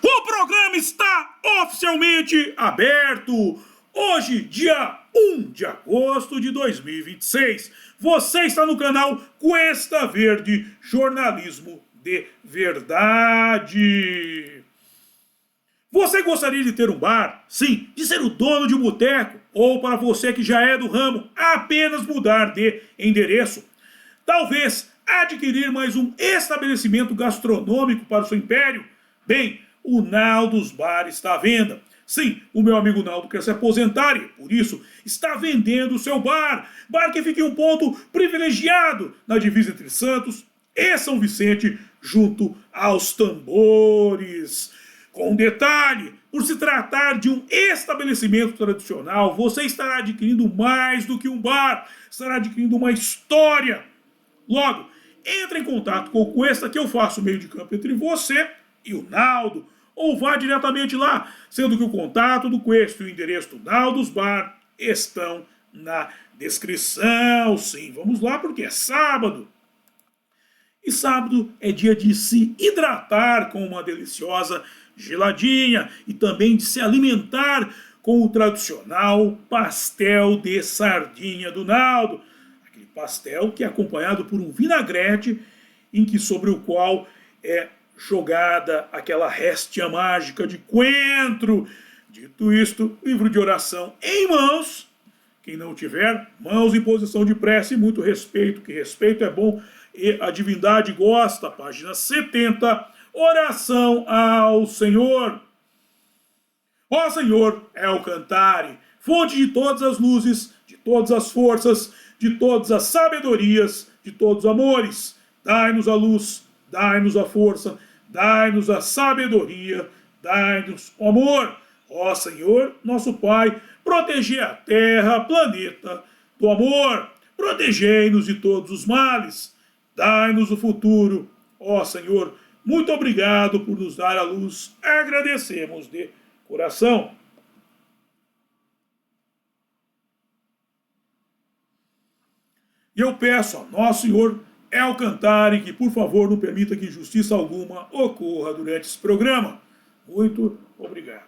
O programa está oficialmente aberto. Hoje, dia 1 de agosto de 2026. Você está no canal Cuesta Verde Jornalismo de Verdade. Você gostaria de ter um bar? Sim, de ser o dono de um boteco? Ou para você que já é do ramo, apenas mudar de endereço? Talvez adquirir mais um estabelecimento gastronômico para o seu império? Bem, o Naldos Bar está à venda. Sim, o meu amigo Naldo quer se aposentar e, por isso, está vendendo o seu bar. Bar que fica em um ponto privilegiado na divisa entre Santos e São Vicente, junto aos tambores. Com um detalhe, por se tratar de um estabelecimento tradicional, você estará adquirindo mais do que um bar, estará adquirindo uma história. Logo, entre em contato com o Cuesta, que eu faço o meio de campo entre você e o Naldo, ou vá diretamente lá, sendo que o contato do Cuesta e o endereço do Naldos Bar estão na descrição. Sim, vamos lá porque é sábado. E sábado é dia de se hidratar com uma deliciosa geladinha e também de se alimentar com o tradicional pastel de sardinha do Naldo. Aquele pastel que é acompanhado por um vinagrete sobre o qual é jogada aquela réstia mágica de coentro. Dito isto, livro de oração em mãos. Quem não tiver, mãos em posição de prece e muito respeito, que respeito é bom e a divindade gosta. Página 70, oração ao Senhor. Ó Senhor, é o cantare, fonte de todas as luzes, de todas as forças, de todas as sabedorias, de todos os amores. Dai-nos a luz, dai-nos a força, dai-nos a sabedoria, dai-nos o amor. Ó Senhor, nosso Pai, protegei a terra, planeta, do amor. Protegei-nos de todos os males. Dai-nos o futuro. Ó Senhor, muito obrigado por nos dar a luz. Agradecemos de coração. E eu peço a Nosso Senhor El Cantare que, por favor, não permita que injustiça alguma ocorra durante esse programa. Muito obrigado.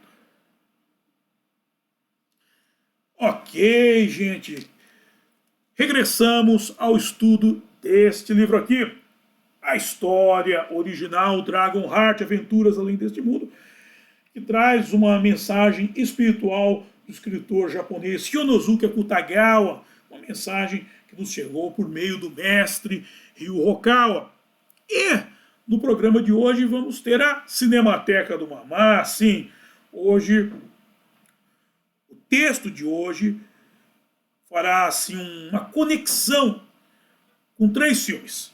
Ok, gente. Regressamos ao estudo deste livro aqui. A história original Dragonheart, Aventuras Além deste Mundo, que traz uma mensagem espiritual do escritor japonês Yonosuke Akutagawa, uma mensagem que nos chegou por meio do mestre Ryu Hokawa. E no programa de hoje vamos ter a Cinemateca do Mamá. Sim, hoje, o texto de hoje fará assim uma conexão com 3 filmes.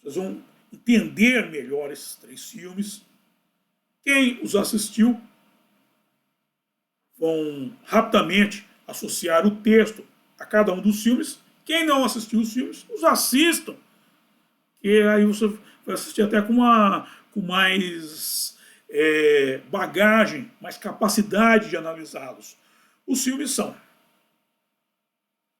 Vocês vão entender melhor esses 3 filmes. Quem os assistiu vão rapidamente associar o texto a cada um dos filmes. Quem não assistiu os filmes, os assistam. E aí você vai assistir até com mais bagagem, mais capacidade de analisá-los. Os filmes são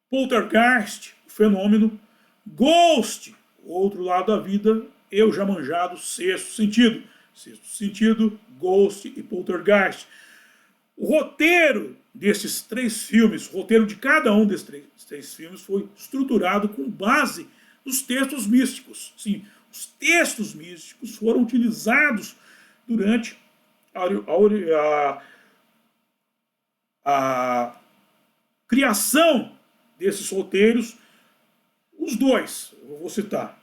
Poltergeist, o fenômeno, Ghost, o outro lado da vida, eu já manjado, Sexto Sentido. Sexto Sentido, Ghost e Poltergeist. O roteiro desses 3 filmes, o roteiro de cada um desses 3 filmes foi estruturado com base nos textos místicos. Sim, os textos místicos foram utilizados durante a criação desses roteiros. Os 2, eu vou citar,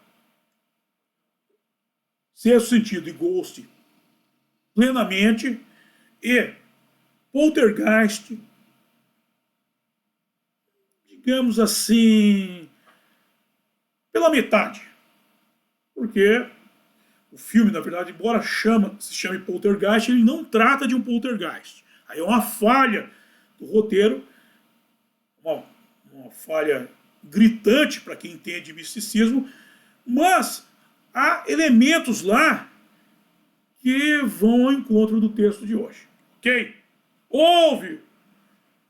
Sexto Sentido e Ghost, plenamente, e Poltergeist, digamos assim, pela metade. Porque o filme, na verdade, embora se chame Poltergeist, ele não trata de um poltergeist. Aí é uma falha do roteiro, uma falha gritante para quem entende misticismo, mas há elementos lá que vão ao encontro do texto de hoje. Ok? Houve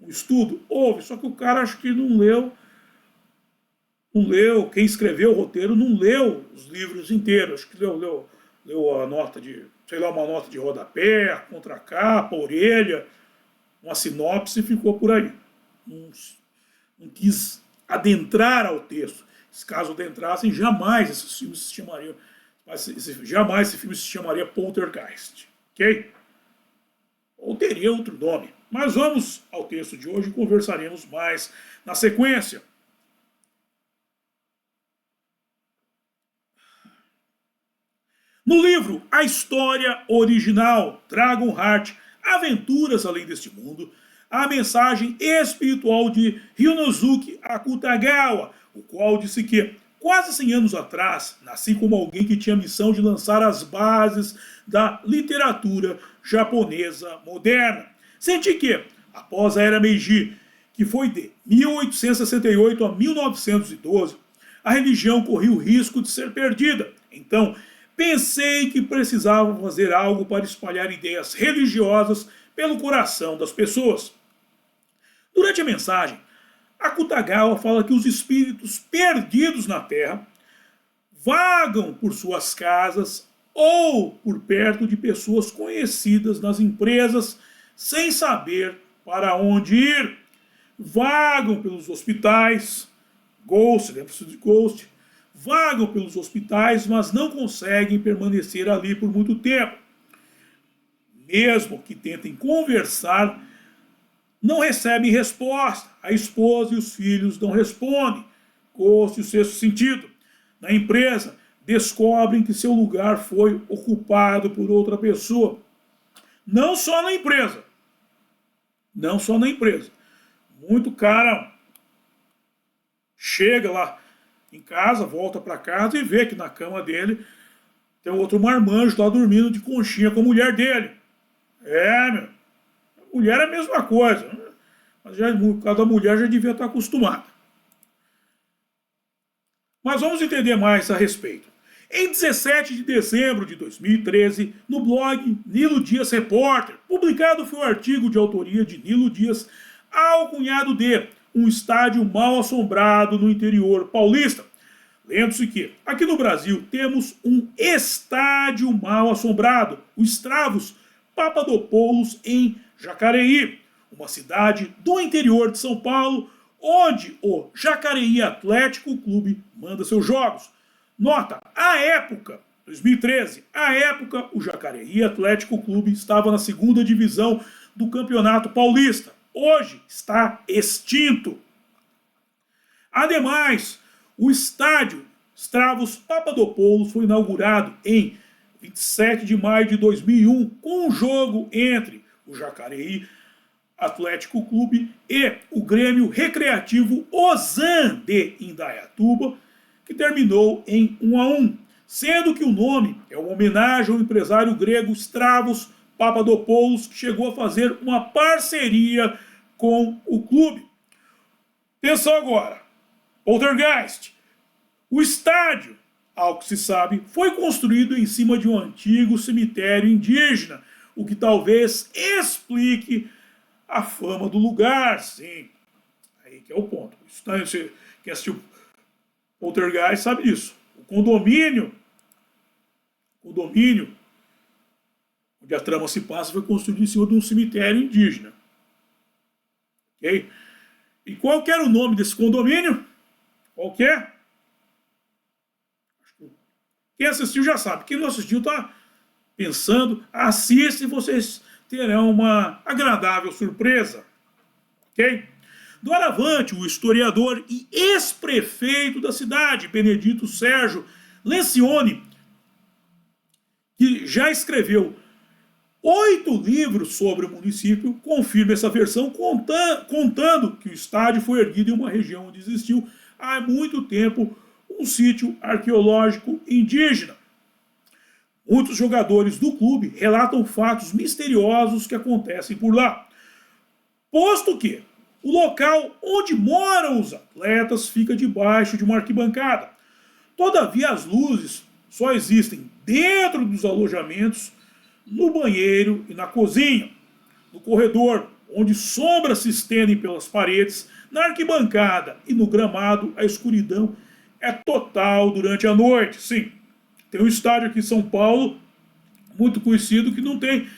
um estudo? Houve, só que o cara acho que não leu, quem escreveu o roteiro não leu os livros inteiros, acho que leu leu a nota de, sei lá, uma nota de rodapé, contracapa, orelha, uma sinopse e ficou por aí. Não quis adentrar ao texto. Se caso adentrassem, jamais esses filmes se chamariam, jamais esse filme se chamaria Poltergeist, ok? Ou teria outro nome. Mas vamos ao texto de hoje e conversaremos mais na sequência. No livro A História Original, Dragonheart, Aventuras Além deste Mundo, a mensagem espiritual de Ryunosuke Akutagawa, o qual disse que, quase 100 anos atrás, nasci como alguém que tinha a missão de lançar as bases da literatura japonesa moderna. Senti que, após a Era Meiji, que foi de 1868 a 1912, a religião corria o risco de ser perdida. Então, pensei que precisava fazer algo para espalhar ideias religiosas pelo coração das pessoas. Durante a mensagem, Akutagawa fala que os espíritos perdidos na Terra vagam por suas casas ou por perto de pessoas conhecidas nas empresas sem saber para onde ir. Vagam pelos hospitais, Ghost, lembra-se de Ghost, vagam pelos hospitais, mas não conseguem permanecer ali por muito tempo. Mesmo que tentem conversar, não recebem resposta. A esposa e os filhos não respondem. Ghost e o sexto sentido. Na empresa, descobrem que seu lugar foi ocupado por outra pessoa. Não só na empresa. Não só na empresa. Muito cara chega lá em casa, volta para casa e vê que na cama dele tem outro marmanjo lá dormindo de conchinha com a mulher dele. Meu. A mulher é a mesma coisa. Mas já, cada mulher já devia estar acostumada. Mas vamos entender mais a respeito. Em 17 de dezembro de 2013, no blog Nilo Dias Repórter, publicado foi o artigo de autoria de Nilo Dias, alcunhado de um estádio mal assombrado no interior paulista. Lendo-se que, aqui no Brasil, temos um estádio mal assombrado, o Stravos Papadopoulos, em Jacareí, uma cidade do interior de São Paulo, onde o Jacareí Atlético Clube manda seus jogos. Nota, à época, 2013, à época, o Jacareí Atlético Clube estava na segunda divisão do Campeonato Paulista. Hoje está extinto. Ademais, o estádio Stravos Papadopoulos foi inaugurado em 27 de maio de 2001 com um jogo entre o Jacareí Atlético Clube e o Grêmio Recreativo Ozan de Indaiatuba, que terminou em 1-1, sendo que o nome é uma homenagem ao empresário grego Stravos Papadopoulos, que chegou a fazer uma parceria com o clube. Atenção agora, Poltergeist. O estádio, ao que se sabe, foi construído em cima de um antigo cemitério indígena, o que talvez explique a fama do lugar, sim. Aí que é o ponto. Você que assistiu Poltergeist sabe disso. O condomínio onde a trama se passa foi construído em cima de um cemitério indígena. Ok? E qual que era o nome desse condomínio? Qual que é? Quem assistiu já sabe. Quem não assistiu está pensando, assista e vocês terão uma agradável surpresa. Ok? Doravante, o historiador e ex-prefeito da cidade, Benedito Sérgio Lencioni, que já escreveu 8 livros sobre o município, confirma essa versão, contando que o estádio foi erguido em uma região onde existiu há muito tempo um sítio arqueológico indígena. Muitos jogadores do clube relatam fatos misteriosos que acontecem por lá. Posto que o local onde moram os atletas fica debaixo de uma arquibancada. Todavia, as luzes só existem dentro dos alojamentos, no banheiro e na cozinha. No corredor, onde sombras se estendem pelas paredes, na arquibancada e no gramado, a escuridão é total durante a noite. Sim, Tem um estádio aqui em São Paulo, muito conhecido, que não tem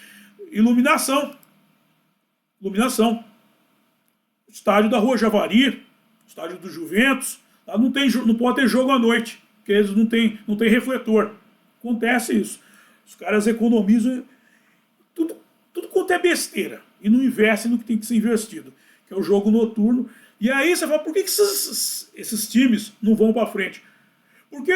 iluminação. Iluminação. Estádio da Rua Javari, estádio do Juventus, lá não pode ter jogo à noite, porque eles não tem refletor. Acontece isso. Os caras economizam tudo quanto é besteira e não investem no que tem que ser investido, que é o jogo noturno. E aí você fala, por que esses times não vão para frente? Porque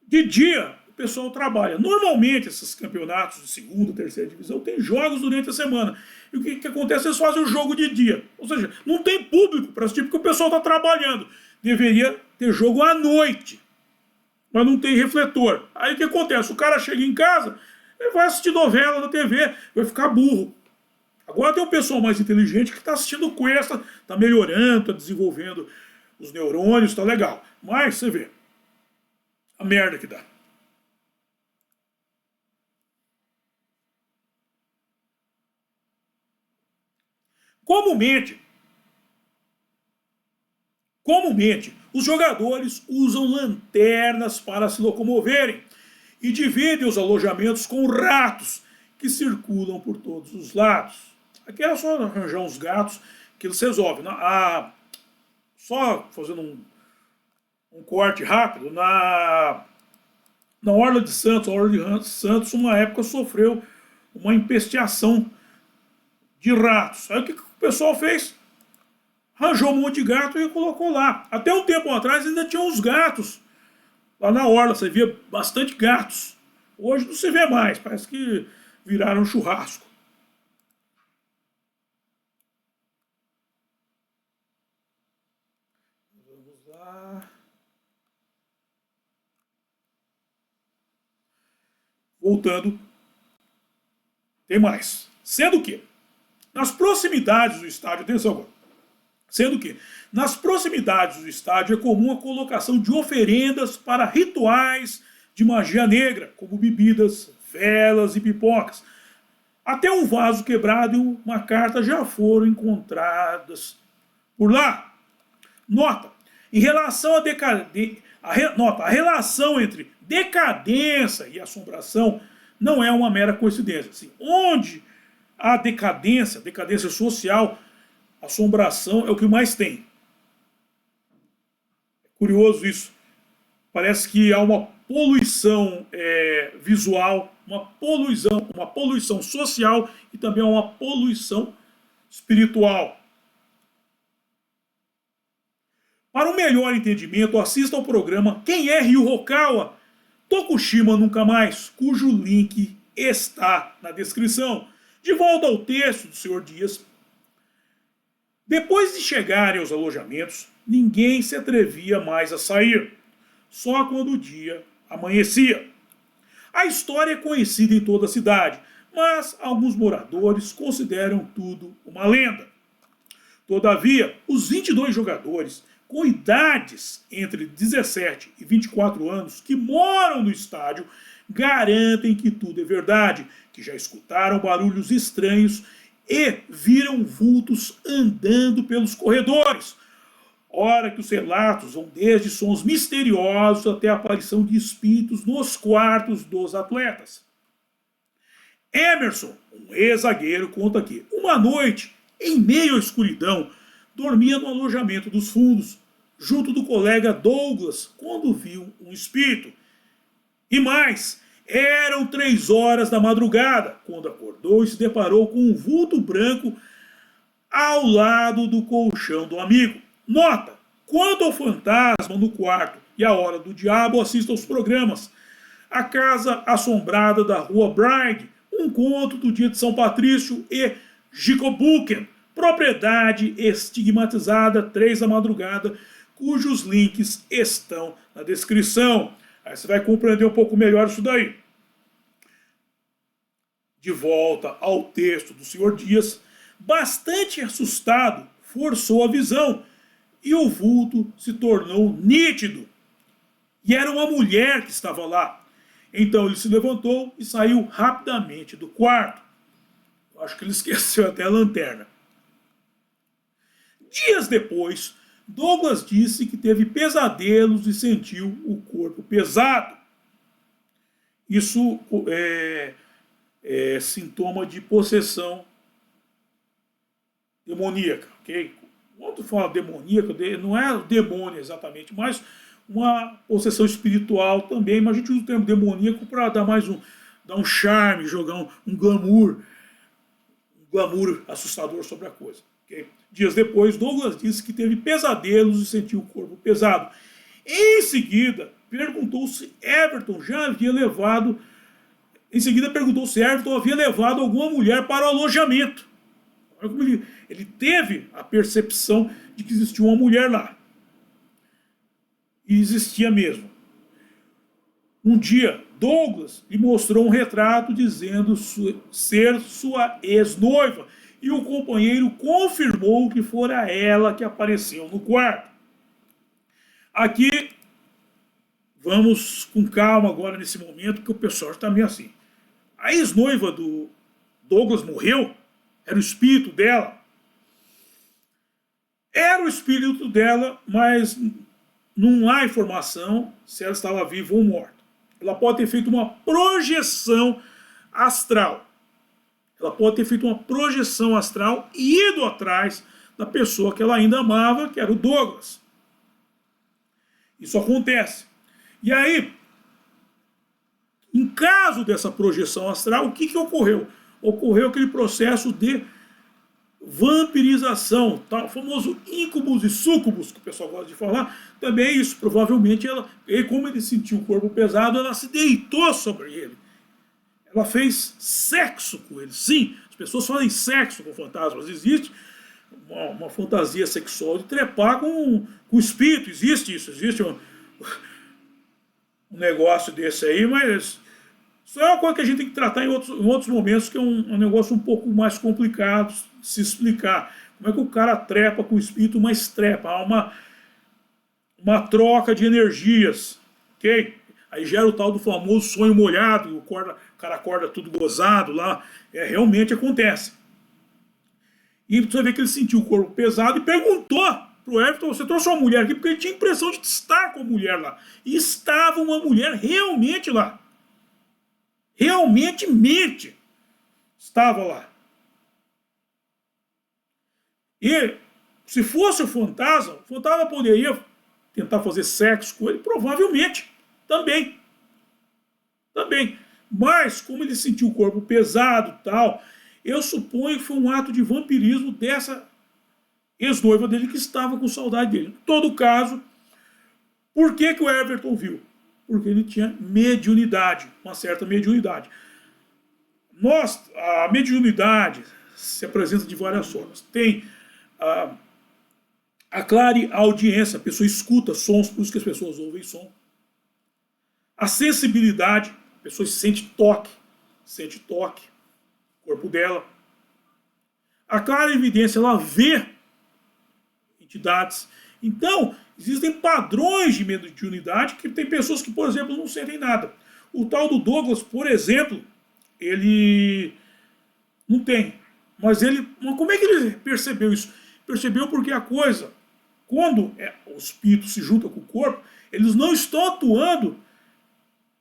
de dia o pessoal trabalha. Normalmente esses campeonatos de segunda, terceira divisão tem jogos durante a semana. E o que acontece? Eles fazem o jogo de dia. Ou seja, não tem público para assistir porque o pessoal está trabalhando. Deveria ter jogo à noite, mas não tem refletor. Aí o que acontece? O cara chega em casa, ele vai assistir novela na TV, vai ficar burro. Agora tem um pessoal mais inteligente que está assistindo Questa, está melhorando, está desenvolvendo os neurônios, está legal. Mas você vê a merda que dá. Comumente, os jogadores usam lanternas para se locomoverem e dividem os alojamentos com ratos que circulam por todos os lados. Aqui é só arranjar uns gatos que eles resolvem. Só fazendo um corte rápido, na Orla de Santos, uma época sofreu uma empesteação de ratos. Aí o que o pessoal fez? Arranjou um monte de gato e colocou lá. Até um tempo atrás ainda tinha uns gatos lá na orla, você via bastante gatos. Hoje não se vê mais, parece que viraram churrasco. Vamos lá. Voltando, tem mais. Sendo que, nas proximidades do estádio, atenção agora, nas proximidades do estádio é comum a colocação de oferendas para rituais de magia negra, como bebidas, velas e pipocas. Até um vaso quebrado e uma carta já foram encontradas por lá. Nota, em relação a relação entre decadência e assombração não é uma mera coincidência. Assim, onde há decadência social, assombração é o que mais tem. É curioso isso. Parece que há uma poluição visual, uma poluição social e também uma poluição espiritual. Para um melhor entendimento, assista ao programa Quem é Ryu Hokawa? Tokushima Nunca Mais, cujo link está na descrição. De volta ao texto do Sr. Dias. Depois de chegarem aos alojamentos, ninguém se atrevia mais a sair, só quando o dia amanhecia. A história é conhecida em toda a cidade, mas alguns moradores consideram tudo uma lenda. Todavia, os 22 jogadores com idades entre 17 e 24 anos que moram no estádio garantem que tudo é verdade, que já escutaram barulhos estranhos e viram vultos andando pelos corredores. Ora que os relatos vão desde sons misteriosos até a aparição de espíritos nos quartos dos atletas. Emerson, um ex-zagueiro, conta que uma noite, em meio à escuridão, dormia no alojamento dos fundos, junto do colega Douglas, quando viu um espírito. E mais, eram 3 horas da madrugada, quando acordou e se deparou com um vulto branco ao lado do colchão do amigo. Nota, quanto ao fantasma no quarto e a hora do diabo, assista aos programas A Casa Assombrada da Rua Bride, Um Conto do Dia de São Patrício e Jicobuken, Propriedade Estigmatizada, 3 da madrugada, cujos links estão na descrição. Aí você vai compreender um pouco melhor isso daí. De volta ao texto do Sr. Dias, bastante assustado, forçou a visão e o vulto se tornou nítido. E era uma mulher que estava lá. Então ele se levantou e saiu rapidamente do quarto. Acho que ele esqueceu até a lanterna. Dias depois, Douglas disse que teve pesadelos e sentiu o corpo pesado. Isso é sintoma de possessão demoníaca, ok? Quando fala demoníaca, não é demônio exatamente, mas uma possessão espiritual também, mas a gente usa o termo demoníaco para dar dar um charme, jogar um glamour assustador sobre a coisa. Okay? Dias depois, Douglas disse que teve pesadelos e sentiu o corpo pesado. Em seguida, perguntou se Everton havia levado alguma mulher para o alojamento. Olha como ele teve a percepção de que existia uma mulher lá. E existia mesmo. Um dia, Douglas lhe mostrou um retrato dizendo ser sua ex-noiva. E o companheiro confirmou que fora ela que apareceu no quarto. Aqui, vamos com calma agora nesse momento, que o pessoal está meio assim. A ex-noiva do Douglas morreu? Era o espírito dela? Era o espírito dela, mas não há informação se ela estava viva ou morta. Ela pode ter feito uma projeção astral. Ela pode ter feito uma projeção astral e ido atrás da pessoa que ela ainda amava, que era o Douglas. Isso acontece. E aí, em caso dessa projeção astral, o que ocorreu? Ocorreu aquele processo de vampirização, tá? O famoso íncubos e súcubos, que o pessoal gosta de falar, também é isso. Provavelmente, como ele sentiu o corpo pesado, ela se deitou sobre ele. Ela fez sexo com ele. Sim, as pessoas fazem sexo com fantasmas. Existe uma fantasia sexual de trepar com o espírito. Existe isso. Existe um negócio desse aí, mas isso é uma coisa que a gente tem que tratar em outros momentos, que é um negócio um pouco mais complicado de se explicar. Como é que o cara trepa com o espírito, mas trepa? Há uma troca de energias, ok? Aí gera o tal do famoso sonho molhado, o cara acorda tudo gozado lá. Realmente acontece. E você vê que ele sentiu o corpo pesado e perguntou pro Everton: você trouxe uma mulher aqui? Porque ele tinha a impressão de estar com a mulher lá. E estava uma mulher realmente lá. Realmente estava lá. E se fosse o fantasma poderia tentar fazer sexo com ele, provavelmente. Também. Mas, como ele sentiu o corpo pesado e tal, eu suponho que foi um ato de vampirismo dessa ex-noiva dele que estava com saudade dele. Em todo caso, por que o Everton viu? Porque ele tinha mediunidade, uma certa mediunidade. A mediunidade se apresenta de várias formas. Tem a clareaudiência, a pessoa escuta sons, por isso que as pessoas ouvem som. A sensibilidade, a pessoa sente toque no corpo dela. A clarividência, ela vê entidades. Então, existem padrões de mediunidade que tem pessoas que, por exemplo, não sentem nada. O tal do Douglas, por exemplo, ele não tem. Mas como é que ele percebeu isso? Percebeu porque a coisa, quando o espírito se junta com o corpo, eles não estão atuando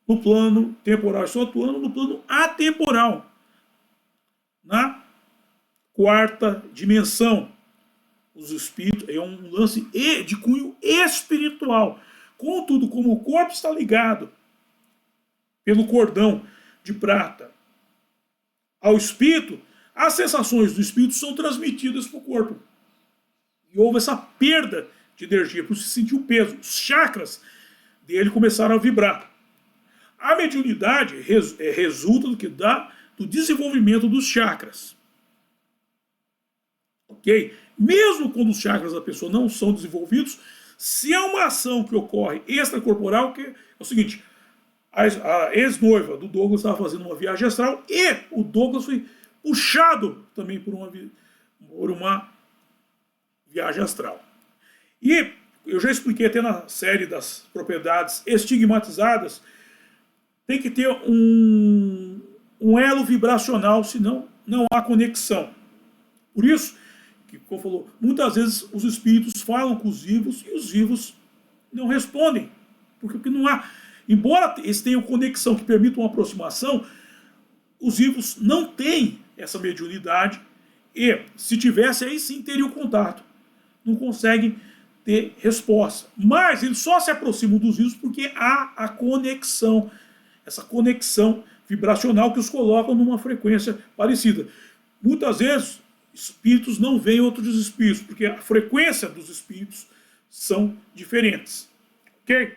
no plano temporal, estão atuando no plano atemporal, na quarta dimensão. Os espíritos é um lance de cunho espiritual. Contudo, como o corpo está ligado pelo cordão de prata ao espírito, as sensações do espírito são transmitidas para o corpo. E houve essa perda de energia, por se sentir o peso. Os chakras dele começaram a vibrar. A mediunidade resulta do desenvolvimento dos chakras. Ok? Mesmo quando os chakras da pessoa não são desenvolvidos, se há uma ação que ocorre extracorporal, que é o seguinte: a ex-noiva do Douglas estava fazendo uma viagem astral e o Douglas foi puxado também por uma viagem astral. E eu já expliquei até na série das propriedades estigmatizadas, tem que ter um elo vibracional, senão não há conexão. Por isso, como falou, muitas vezes os espíritos falam com os vivos e os vivos não respondem, porque não há Embora eles tenham conexão que permita uma aproximação, os vivos não têm essa mediunidade e, se tivesse, aí sim teria o contato. Não conseguem ter resposta. Mas eles só se aproximam dos vivos porque há a conexão, essa conexão vibracional que os colocam numa frequência parecida. Muitas vezes, espíritos não veem outros espíritos, porque a frequência dos espíritos são diferentes. Ok?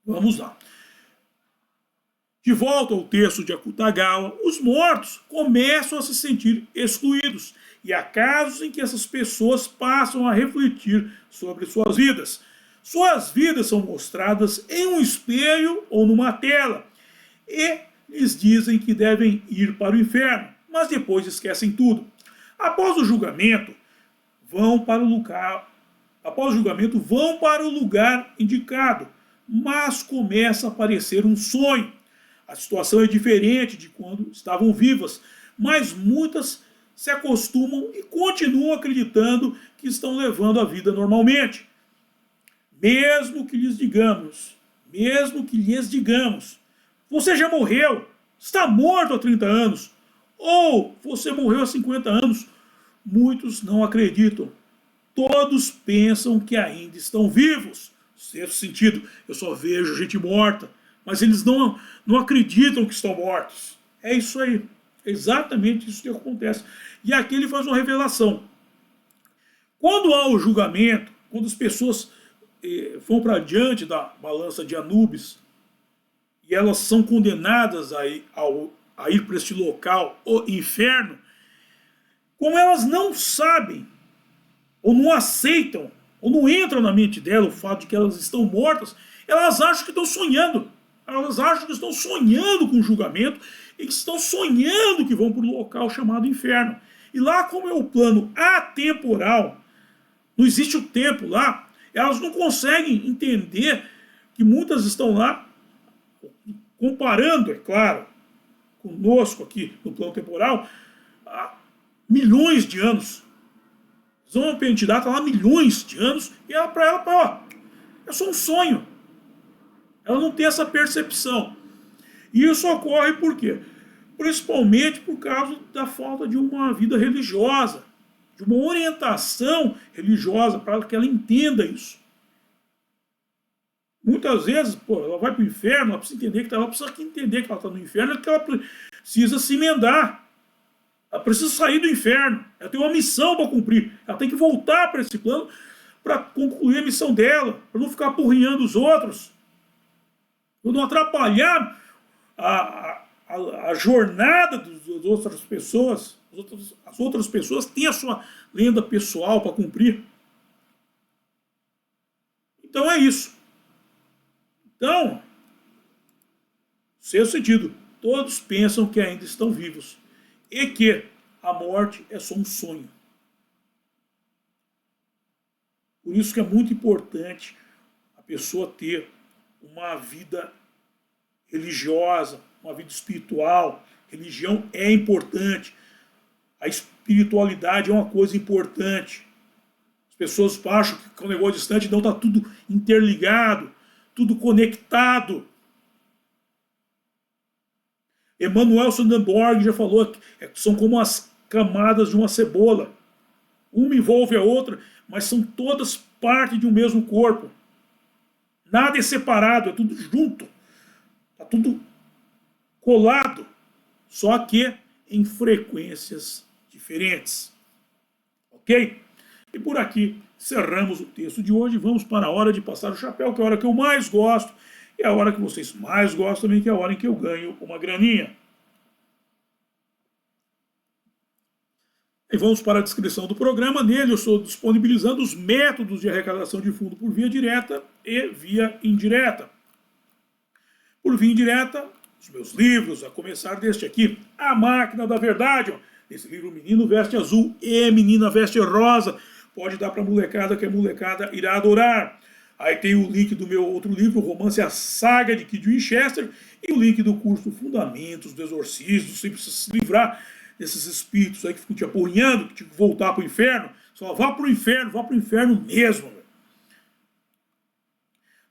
Vamos lá. De volta ao texto de Akutagawa, os mortos começam a se sentir excluídos, e há casos em que essas pessoas passam a refletir sobre suas vidas. Suas vidas são mostradas em um espelho ou numa tela, e lhes dizem que devem ir para o inferno, mas depois esquecem tudo. Após o julgamento, vão para o lugar indicado, mas começa a aparecer um sonho. A situação é diferente de quando estavam vivas, mas muitas se acostumam e continuam acreditando que estão levando a vida normalmente. Mesmo que lhes digamos, você já morreu, está morto há 30 anos, ou você morreu há 50 anos, muitos não acreditam. Todos pensam que ainda estão vivos. Sexto sentido, eu só vejo gente morta, mas eles não acreditam que estão mortos. É isso aí, é exatamente isso que acontece. E aqui ele faz uma revelação. Quando há o julgamento, quando as pessoas vão para diante da balança de Anubis, e elas são condenadas a ir para este local, o inferno, como elas não sabem, ou não aceitam, ou não entra na mente dela o fato de que elas estão mortas, elas acham que estão sonhando. Elas acham que estão sonhando com o julgamento e que estão sonhando que vão para o local chamado inferno. E lá, como é o plano atemporal, não existe o tempo lá, elas não conseguem entender que muitas estão lá, comparando, é claro, conosco aqui no plano temporal, há milhões de anos. Uma entidade está lá há milhões de anos e ela, para ela, ó, é só um sonho. Ela não tem essa percepção. E isso ocorre por quê? Principalmente por causa da falta de uma vida religiosa, de uma orientação religiosa para que ela entenda isso. Muitas vezes, ela vai para o inferno, ela precisa entender que ela está no inferno, é que ela precisa se emendar. Ela precisa sair do inferno. Ela tem uma missão para cumprir. Ela tem que voltar para esse plano para concluir a missão dela, para não ficar apurrinhando os outros, para não atrapalhar a jornada das outras pessoas. As outras pessoas têm a sua lenda pessoal para cumprir. Então é isso. Então, sexto sentido, todos pensam que ainda estão vivos e que a morte é só um sonho. Por isso que é muito importante a pessoa ter uma vida religiosa, uma vida espiritual. Religião é importante. A espiritualidade é uma coisa importante. As pessoas acham que o negócio distante não está tudo interligado, tudo conectado. Emanuel Swedenborg já falou que são como as camadas de uma cebola. Uma envolve a outra, mas são todas parte de um mesmo corpo. Nada é separado, é tudo junto. Está tudo colado, só que em frequências diferentes. Ok? E por aqui cerramos o texto de hoje. Vamos para a hora de passar o chapéu, que é a hora que eu mais gosto. E a hora que vocês mais gostam também, que é a hora em que eu ganho uma graninha. E vamos para a descrição do programa. Nele eu estou disponibilizando os métodos de arrecadação de fundo por via direta e via indireta. Por via indireta, os meus livros, a começar deste aqui, A Máquina da Verdade. Esse livro, Menino Veste Azul e Menina Veste Rosa. Pode dar para a molecada, que a molecada irá adorar. Aí tem o link do meu outro livro, o Romance A Saga de Kid Winchester, e o link do curso Fundamentos do Exorcismo. Você precisa se livrar desses espíritos aí que ficam te apurrinhando, que tinham que voltar para o inferno. Só vá para o inferno mesmo.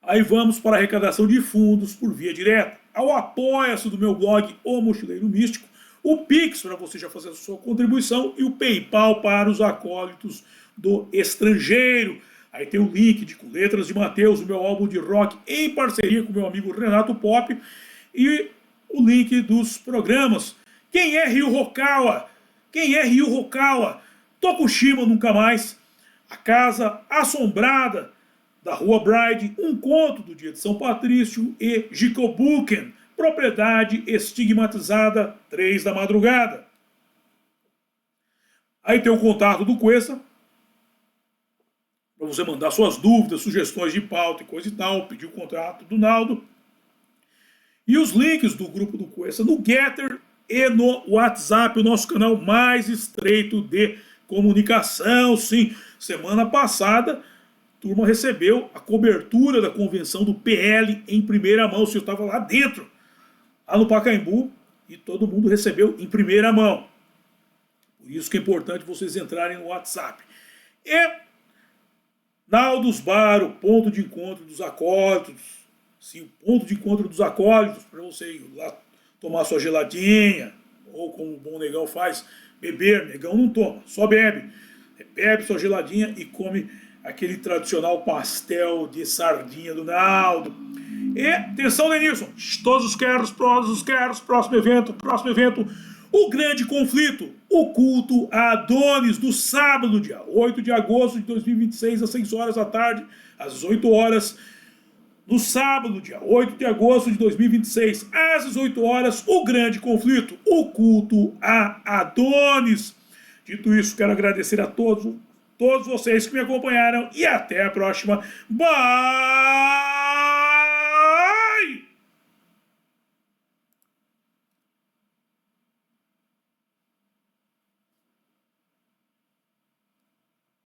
Aí vamos para a arrecadação de fundos por via direta. Ao apoia-se do meu blog O Mochileiro Místico, o Pix para você já fazer a sua contribuição e o PayPal para os acólitos do estrangeiro. Aí tem o link de Com Letras de Mateus, o meu álbum de rock em parceria com o meu amigo Renato Pop, e o link dos programas. Quem é Ryu Hokawa? Quem é Ryu Hokawa? Tokushima Nunca Mais, A Casa Assombrada da Rua Bride, Um Conto do Dia de São Patrício e Jikobuken, Propriedade Estigmatizada, 3 da madrugada. Aí tem o contato do Cuesta, para você mandar suas dúvidas, sugestões de pauta e coisa e tal, pedir o contrato do Naldo. E os links do grupo do Cuesta no Getter e no WhatsApp, o nosso canal mais estreito de comunicação. Sim, semana passada, a turma recebeu a cobertura da convenção do PL em primeira mão. Eu estava lá dentro, lá no Pacaembu, e todo mundo recebeu em primeira mão. Por isso que é importante vocês entrarem no WhatsApp. E Naldos Bar, o ponto de encontro dos acólitos. Sim, o ponto de encontro dos acólitos, para você ir lá tomar sua geladinha, ou como o bom negão faz, beber. Negão não toma, só bebe. Bebe sua geladinha e come aquele tradicional pastel de sardinha do Naldo. E, atenção, Denilson, todos os queros, próximo evento, o grande conflito, o culto a Adonis, do sábado, dia 8 de agosto de 2026, às 6 horas da tarde, às 18 horas, no sábado, dia 8 de agosto de 2026, às 18 horas, o grande conflito, o culto a Adonis. Dito isso, quero agradecer a todos vocês que me acompanharam e até a próxima. Bye!